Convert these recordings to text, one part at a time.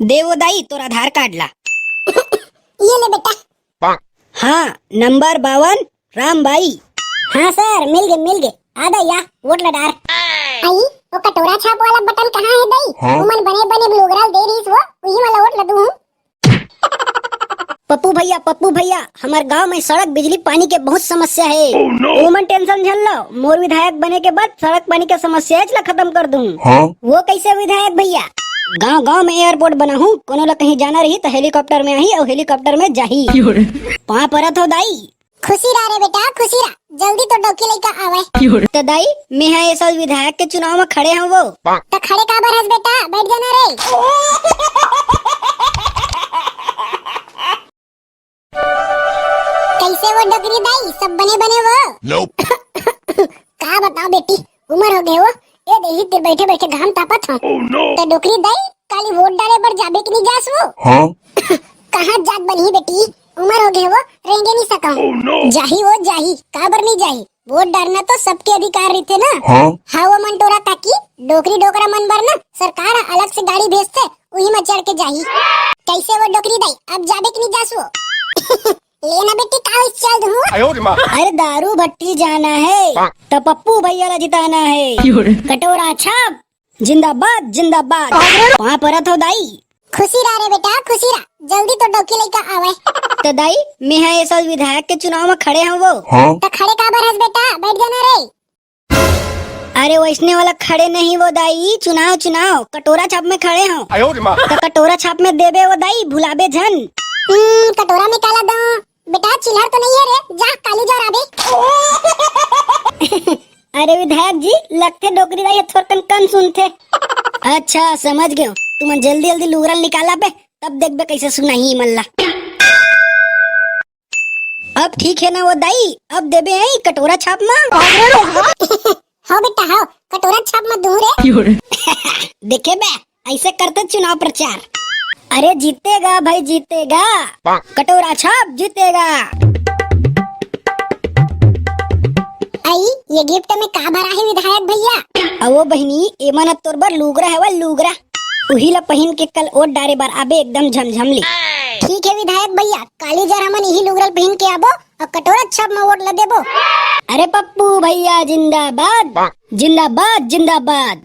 देवो दाई तोर आधार कार्ड ला। ये ले बेटा। हाँ, नंबर 52 रामबाई। हाँ सर, मिल गए आ दई या वोट लडार। आई वो कटोरा छाप वाला बटन कहाँ है दई? उमन बने बने ब्लूग्राल दे रही वो वही वाला वोट लदू हूँ। पप्पू भैया हमारे गांव में सड़क बिजली पानी के बहुत समस्या है। उमन टेंशन झल लो, मोर विधायक बने के बाद सड़क पानी के समस्या ला खत्म कर दूँ। वो कैसे विधायक भैया? गांव गांव में एयरपोर्ट बना हूँ, कोनो ला कहीं जाना रही तो हेलीकॉप्टर में आई और हेलीकॉप्टर में जाही। वहाँ पर हो दाई। खुशी रहा रे बेटा, खुशी रहा, जल्दी तो डोकी लेकर आवे। तो दाई मैं है ऐसा विधायक के चुनाव में खड़े हैं वो। तो खड़े काबर हस बेटा, बैठ जाना रे। कैसे वो डोकरी दाई, सब बने बने वो? का बताओ बेटी, उम्र हो गए वो, ये देही ते बैठे बैठे घाम तापत हो। तो डोकरी दाई काली वोट डाले पर जाबे कि नहीं जास वो? कहाँ जात बनी बेटी, उम्र हो गए वो, रहेंगे नहीं सका। जाही वो जाही, काबर नहीं जाही, वोट डालना तो सबके अधिकार रहते ना। हाँ वो मन टोरा ताकि डोकरी डोकरा मन बर ना सरकार अलग से गाड़ी भेजते, वही में चढ़ के जाही। कैसे वो डोकरी दाई, अब जाबे कि नहीं जास वो? लेना बेटी, कागज चल दूँ। अरे दारू भट्टी जाना है तो पप्पू भैया ला जिताना है। कटोरा छाप जिंदाबाद जिंदाबाद। वहाँ पर हो दाई। खुशी रहा रे बेटा, खुशी रहा, जल्दी तो डोकी लेकर आवे। तो दाई मैं है ऐसा विधायक के चुनाव में खड़े हैं वो। तो खड़े काबर हस बेटा, बैठ जाना रे। अरे वैसने वाला खड़े नहीं वो दाई, चुनाव कटोरा छाप में खड़े हो। तो कटोरा छाप में देबे वो दाई, भुलाबे झन। कटोरा में काला दो बेटा, चिल्हर तो नहीं है रे, जा काली जा राबे। अरे विधायक जी लगते डोकरी दाई थोड़कन कम सुनते। अच्छा समझ गयो, तुम जल्दी जल्दी लुगरल निकाला पे, तब देख बे कैसे सुनाही मल्ला। अब ठीक है ना वो दाई, अब देबे है कटोरा छाप में। हाँ बेटा हाँ, कटोरा छाप में दूर है। देखे बे ऐसे करते चुनाव प्रचार। अरे जीतेगा भाई जीतेगा, कटोरा छाप जीतेगा। आई ये गिफ्ट में का भरा है विधायक भैया? वो बहनी एमन तोर बर लुगरा है, वो लुगरा उही ला पहन के कल ओट डारे बार आबे एकदम झमझमली। ठीक है विधायक भैया, काली जर हमन यही लुगरल पहन के आबो और कटोरा छाप में वोट ला देबो। अरे पप्पू भैया जिंदाबाद जिंदाबाद जिंदाबाद।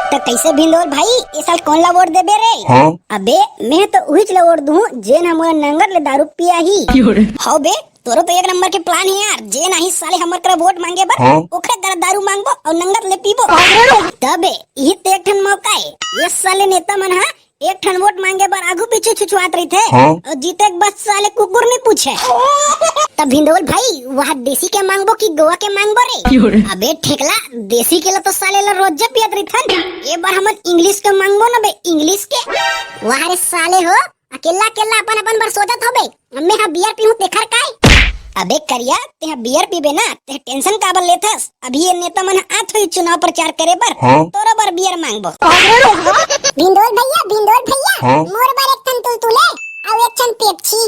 तो कैसे भिंदोर भाई इस साल कौन ला वोट देबे रे? अबे मैं तो उही ला वोट दूं जेन हमरा नंगर ले दारू पिया ही। हो बे तोरो तो एक नंबर के प्लान है यार, जे नहीं साले हमर कर वोट मांगे बर ओखरे दर दारू मांगबो और नंगर ले पीबो। तबे यही ते एक ठन मौका है, ये साले नेता मन हा एक ठन वोट मांगे बर आगू पीछे छुछुआत रही थे और जीते बस साले कुकुर नहीं पूछे। तब भिंदोल भाई वहाँ देसी के मांगबो कि गोवा के मांगबो रे? अबे ठेकला देसी के ला तो साले ला रोज पियत रही थन, ये बार हमन इंग्लिश के मांगबो ना बे, इंग्लिश के। वाह रे साले हो, अकेला अकेला अपन अपन बर सोचत होबे, मैं हा बियर पीहूं तेखर काय? अबे करिया ते बियर पीबे ना ते टेंशन काबर लेथस? अभी ये नेता मन आत हुई चुनाव प्रचार करे बर तोरा बर बियर मांगबो। भिंदोल भैया मोर बार एक ठन तुलतुले और एक ठन पेप्सी।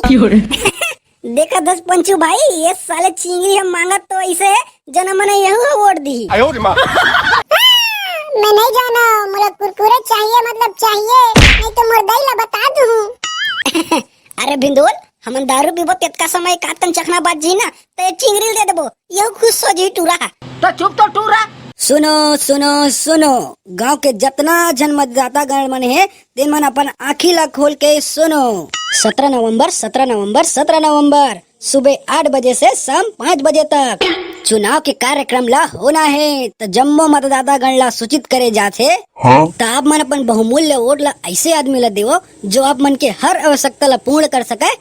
देखा 10 पंचू भाई, ये साले चिंगरी हम मांगत तो ऐसे जना मन यहू वोट दी। मैं नहीं जाना, मुझे कुरकुरे चाहिए, मतलब चाहिए, नहीं तो मुर्दाई ला बता दूं। अरे भिंदोल हमन दारू पीबो तेतका समय कातन चखना बात जी ना तो चिंगरी दे देबो, यहू खुश हो जी टूरा। तो चुप तो टूरा। सुनो सुनो सुनो, गांव के जितना जन मतदाता गण मन है ते मन अपन आँखी ला खोल के सुनो। 17 नवंबर सुबह 8 बजे से शाम 5 बजे तक चुनाव के कार्यक्रम ला होना है। तो जम्मो मतदाता गण ला सूचित करे जाथे। तो आप मन अपन बहुमूल्य वोट ला ऐसे आदमी ला देवो जो आप मन के हर आवश्यकता ला पूर्ण कर सके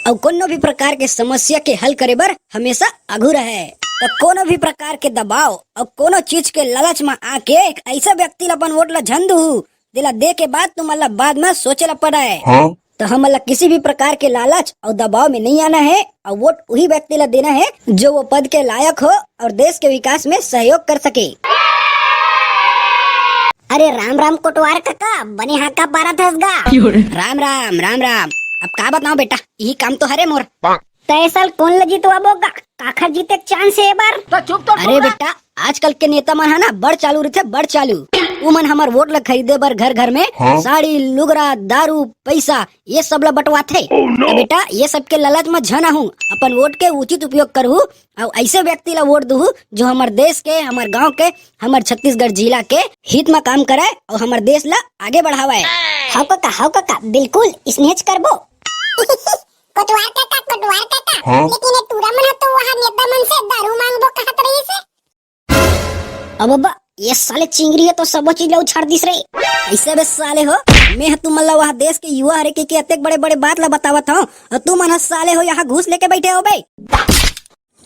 और कोनो भी प्रकार के समस्या के हल करे बर हमेशा आगू रहे। तो कोनो भी प्रकार के दबाव और कोनो चीज के लालच में आके एक ऐसा व्यक्ति ला अपन वोट ला झंडू दिला दे के बाद तुम बाद में सोचे ला पड़ा है। तो हम किसी भी प्रकार के लालच और दबाव में नहीं आना है और वोट वही व्यक्ति ला देना है जो वो पद के लायक हो और देश के विकास में सहयोग कर सके। अरे राम राम कोटवार काका, बने हाँ का पारा थसगा। राम राम राम राम। अब का बताओ बेटा, यही काम तो हरे मोर। तय साल कौन ल जीतवा बोगा काखर जीते चांस है बार तो चुप तो अरे बेटा आजकल के नेता मन है ना बड़ चालू रहते बड़ चालू। उमन हमार वोट ला खरीदे बर घर घर में साड़ी लुगरा दारू पैसा ये सब ला बंटवाथे। तो बेटा ये सब के लालच में झना हूँ, अपन वोट के उचित उपयोग करहूँ और ऐसे व्यक्ति ला वोट दूँ जो हमार देश के, हमार गांव के, हमार छत्तीसगढ़ जिला के हित में काम करे और हमार देश ला आगे बढ़ावे। हाउ काका बिल्कुल स्नेच करबो कोटवार काका लेकिन ये तूरा मन तो वहां नेता मन से दारू मांगबो कहत रही से। अब बाबा ये साले चिंगरी है तो सब चीज ला उछाड़ दिस रे। ऐसे बे साले हो मैं तुम मन ला वहाँ देश के युवा हरे के अतेक बड़े बड़े बात ला बतावत हूँ और तुम मन साले हो यहाँ घूस लेके बैठे हो भाई।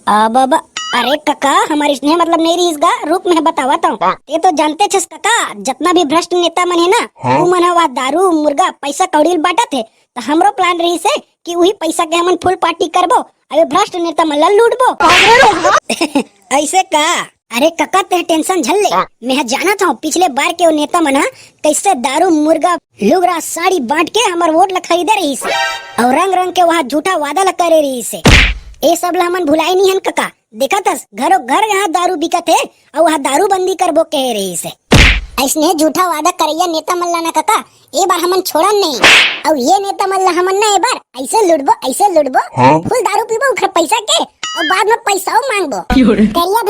बाबा अरे काका हमारी स्नेह मतलब नहीं रही इसका रूप में बतावत हूँ। ये तो जानते छस काका जितना भी भ्रष्ट नेता मन है ना वो मन वहाँ दारू मुर्गा पैसा कौड़ी बांटा थे तो हमरो प्लान रही से कि वही पैसा के हमन फुल पार्टी करबो अबे भ्रष्ट नेता मन ला लूटबो। ऐसे का अरे काका ते टेंशन झल ले मैं जाना था पिछले बार के वो नेता मन कैसे दारू मुर्गा लुगरा साड़ी बांट के हमार वोट ला खरीदे रही से और रंग रंग के वहाँ झूठा वादा ला करे रही से। ये सब ला हमन भुलाई नहीं हन काका देखा था घरों घर यहाँ दारू बिकत है और वहाँ दारू बंदी करबो कह रही से। ऐसने झूठा वादा करैया नेता मन ला ना काका ये बार हमन छोड़न नहीं और ये नेता मन ला हमन ना ये बार ऐसे लुटबो फुल दारू पीबो उखर पैसा के और बाद में पैसा मांगबो। करिया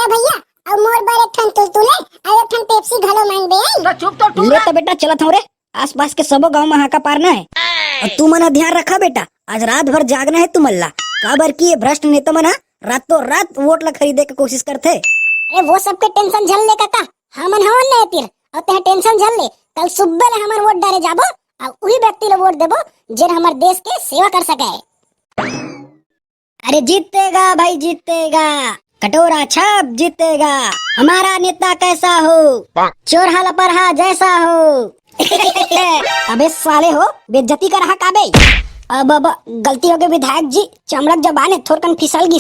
भैया और मोर बार एक ठन तुलतुले और एक ठन पेप्सी घलो मांग दे। तो चुप तो ले तो बेटा चलत हूँ रे आस पास के सबो गाँव में हाका पारना है और तू मना ध्यान रखा बेटा आज रात भर जागना है तू मल्ला काबर की ये भ्रष्ट नेता मना रातों रात वोट ला खरीदे के कोशिश करते। अरे वो सबके टेंशन झल ले काका हमन हवन नहीं तीर और ते टेंशन झल ले कल सुबह ले हमर वोट डाले जाबो और वही व्यक्ति ले वोट देबो जे हमार देश के सेवा कर सके। अरे जीतेगा भाई जीतेगा कटोरा छाप जीतेगा हमारा नेता कैसा हो चोर हल परहा जैसा हो। अबे साले हो बेइज्जती कर रहा काबे अब गलती हो गई विधायक जी चमड़क जबान है थोड़कन फिसल गई।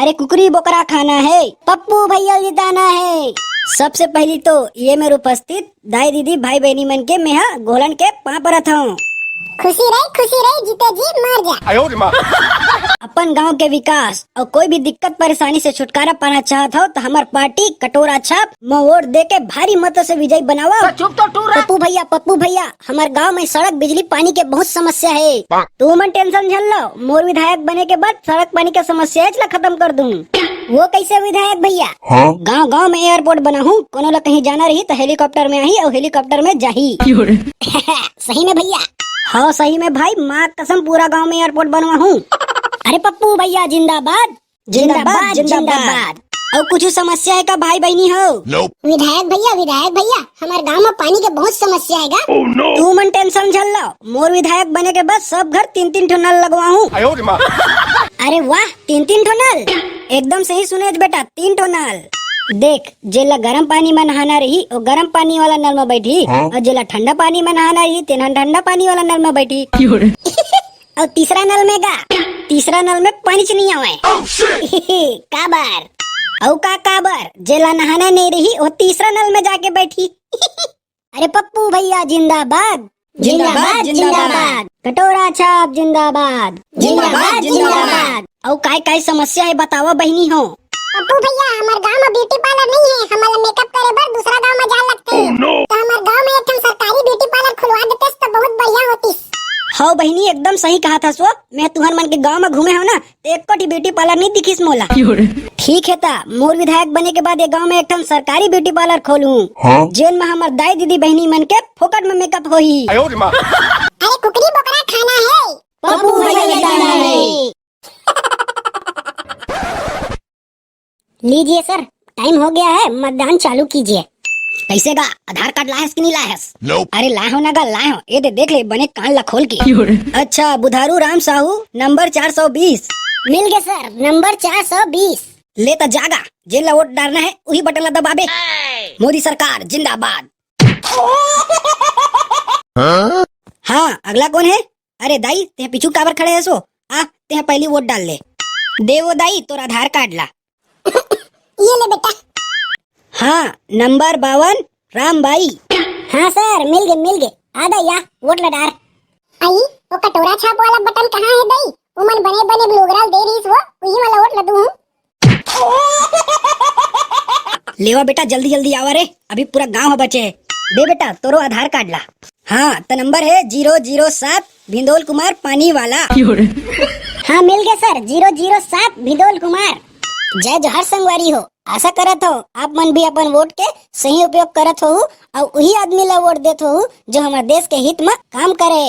अरे कुकरी बोकरा खाना है पप्पू भैया जिताना है। सबसे पहली तो ये मेरे उपस्थित दाई दीदी भाई बहनी मन के मैं गोलन के पाँव परत हूँ। खुशी रही जीते जी मर जा। अपन गांव के विकास और कोई भी दिक्कत परेशानी से छुटकारा पाना चाहता हो तो हमार पार्टी कटोरा छाप में वोट दे के भारी मतों से विजय बनावा। तो चुप तो टूरा पप्पू भैया हमारे गांव में सड़क बिजली पानी के बहुत समस्या है तो मन टेंशन झल लो मोर विधायक बने के बाद सड़क पानी का समस्या खत्म कर दूं। वो कैसे विधायक भैया गांव गांव में एयरपोर्ट बना हूँ कोनो ला कहीं जाना रही तो हेलीकॉप्टर में आई और हेलीकॉप्टर में जाही। सही में भैया हाँ सही में भाई माँ कसम पूरा गांव में एयरपोर्ट बनवा हूँ। अरे पप्पू भैया जिंदाबाद जिंदाबाद और कुछ समस्या है का भाई बहनी हो विधायक भैया हमारे गांव में पानी के बहुत समस्या है तू मन टेंशन झल लो मोर विधायक बने के बाद सब घर 3-3 ठो नल लगवा हूँ। अरे वाह 3-3 ठो नल एकदम सही सुने बेटा 3 ठो नल देख जेला गर्म पानी में नहाना रही और गर्म पानी वाला नल में बैठी और जेला ठंडा पानी में नहाना रही तेना ठंडा पानी वाला नल में बैठी। और तीसरा नल में पानी च नहीं आवे काबर जेला नहाना नहीं रही और तीसरा नल में जाके बैठी। अरे पप्पू भैया जिंदाबाद कटोरा छाप जिंदाबाद और काय समस्या है बतावा बहनी हो। पप्पू भैया हमारे गांव में ब्यूटी पार्लर नहीं है हमारा मेकअप करे बर दूसरा गांव में जा लगते तो हमारे गांव में एक सरकारी ब्यूटी पार्लर खुलवा देते तो बहुत बढ़िया होती। हाँ बहनी एकदम सही कहा था सो मैं तुहर मन के गांव में घूमे हो ना तो एक कोटी ब्यूटी पार्लर नहीं दिखीस मोला। ठीक है ता मोर विधायक बने के बाद एक गांव में एक ठन सरकारी ब्यूटी पार्लर खोलूं जेल में हमार दाई दीदी बहनी मन के फोकट में मेकअप होही। अरे कुकरी बोकरा खाना है पप्पू भैया जिताना है। लीजिए सर टाइम हो गया है मतदान चालू कीजिए। कैसे गा आधार कार्ड लायस कि नहीं लायस? अरे लाए हो ना गा लाए हो ये देख ले बने कान ला खोल के। अच्छा बुधारू राम साहू नंबर 420 मिल गया सर नंबर 420 ले तो जागा जेला वोट डालना है वही बटन ला दबाबे। मोदी सरकार जिंदाबाद। हाँ अगला कौन है? अरे दाई ते पीछू काबर खड़े है सो आ ते पहली वोट डाल ले दे वो दाई तोर आधार कार्ड ला। ये ले बेटा। हाँ नंबर 52 रामबाई। हाँ सर मिल गए आधा या वोट लडार। आई वो कटोरा छाप वाला बटन कहाँ है दाई उमन बने बने ब्लूगराल दे रहीस वो उही मला वोट लदू हूं। लेवा बेटा जल्दी जल्दी आवा रे, अभी पूरा गांव बचे है। दे बेटा तोरो आधार कार्ड ला। हाँ तो नंबर है 007 भिंदोल कुमार पानी वाला। हाँ मिल गया सर, 007 भिदोल कुमार। जय जोहार संगवारी हो, आशा करत हो आप मन भी अपन वोट के सही उपयोग करत हो और वही आदमी ला वोट देत हो जो हमारे देश के हित में काम करे।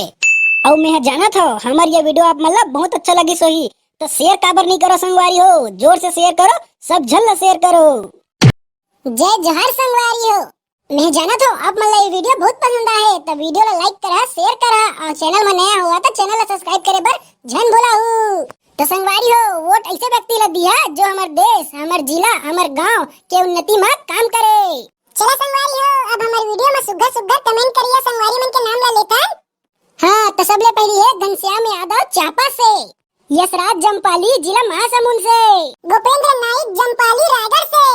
और मैं जानत हो हमारी ये वीडियो आप मन ला बहुत अच्छा लगी सोही, तो शेयर काबर नहीं करो संगवारी हो, जोर से शेयर करो, सब झल शेयर करो। जय जोहार संगवारी हो, मैं जानत हो आप मन ला ये वीडियो बहुत पसंद आए तो वीडियो ला लाइक करा, शेयर करा और चैनल में नया हुआ तो चैनल ला सब्सक्राइब करे बर झन भूला हूँ। तो संगवारी हो वोट ऐसे व्यक्ति ला दिया जो हमारे देश, हमारे जिला, हमारे गांव के उन्नति में काम करे। चला संगवारी हो, अब हमारे वीडियो में सुग्घर सुग्घर कमेंट करिए, संगवारी मन के नाम ला लेकर। हाँ तो सबले पहली है घनश्याम यादव चापा से, यशराज जमपाली जिला महासमुंद से, गोपेंद्र नाइक जमपाली रायगढ़ से,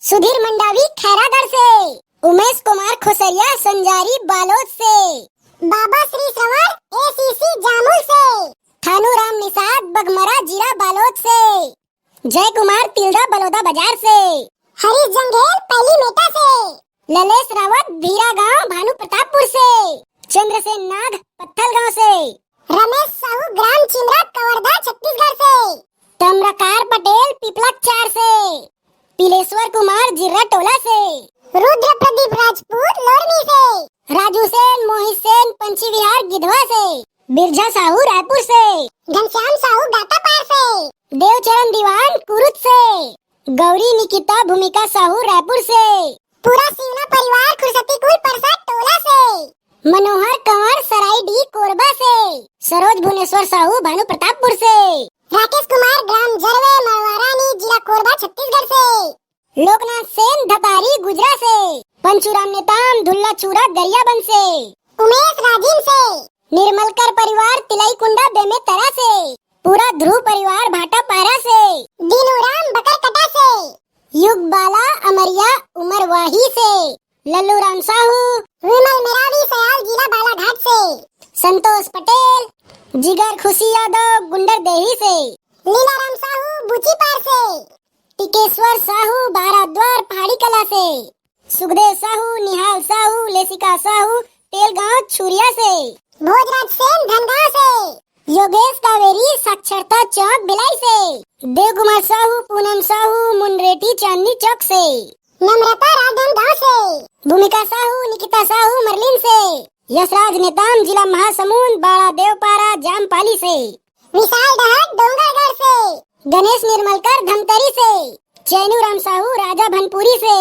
सुधीर मंडावी खैरागढ़ से, उमेश कुमार खुसरिया संजारी बालोद से, बाबा श्री श्रवण एसीसी जामुल से, थानू राम निषाद बगमरा जिला बालोद से, जय कुमार तिलदा बलौदा बाजार से, हरीश जंगेल पहली मेटा से, ललेश रावत भीरा गांव भानु प्रतापपुर से, चंद्रसेन नाग पत्थल गांव से, रमेश साहू ग्राम चिमरा कवर्धा छत्तीसगढ़ से, तम्रकार पटेल पिपलक 4 से, पिलेश्वर कुमार जिर्रा टोला से, रुद्र प्रदीप राजपूत लोरमी से, राजू सेन मोहित सेन पंची विहार गिधवा से, बिरजा साहू रायपुर से, घनश्याम साहू गातापार से, देवचरण दीवान कुरुत से, गौरी निकिता भूमिका साहू रायपुर से, पूरा सीवना परिवार खुरसती कुल प्रसाद टोला से, मनोहर कंवर सराईडी कोरबा से, सरोज भुवनेश्वर साहू भानु प्रतापपुर से, राकेश कुमार ग्राम जरवे मरवारानी जिला कोरबा छत्तीसगढ़ से, लोकनाथ सेन धतारी गुजरा से, पंचुराम नेताम धुल्ला चूरा दरियाबंद से, उमेश राजीव से, निर्मलकर परिवार तिलई कुंडा बेमेतरा से, पूरा ध्रुव परिवार भाटा पारा से, दीनूराम बकरकटा से, युग बाला अमरिया उमरवाही से, लल्लू राम साहू, विमल मेरावी सयाल जिला बालाघाट से, संतोष पटेल, जिगर खुशी यादव गुंडर देही से, लीलाराम साहू बुचीपार से, टिकेश्वर साहू बाराद्वार पहाड़ी कला से, सुखदेव साहू निहाल साहू लेसिका साहू तेलगांव छुरिया से, भोजराज सेन धनगांव से, योगेश कावेरी साक्षरता चौक भिलाई से, देव कुमार साहू पूनम साहू मुनरेटी चांदनी चौक से, नम्रता राजनांदगांव से, भूमिका साहू निकिता साहू मरलिन से, यशराज नेताम जिला महासमुंद बाड़ा देवपारा जामपाली से, विशाल डहट डोंगरगढ़ से, गणेश निर्मलकर धमतरी से, चैनू राम साहू राजा भनपुरी से,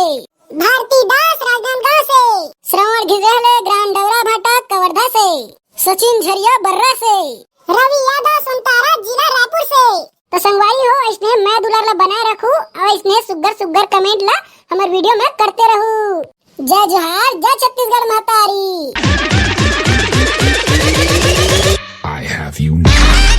भारती दास राजनांदगांव से, श्रवण घिजहले ग्राम डवरा भाटा कवर्धा से, सचिन झरिया बर्रा से, रवि यादव सुनतारा जिला रायपुर से। तो संगवारी हो इसने मैं दुलार ला बनाए रखू और इसने सुग्घर सुग्घर कमेंट ला हमारे वीडियो में करते रहू। जय जोहार, जय छत्तीसगढ़ महतारी। I have you now.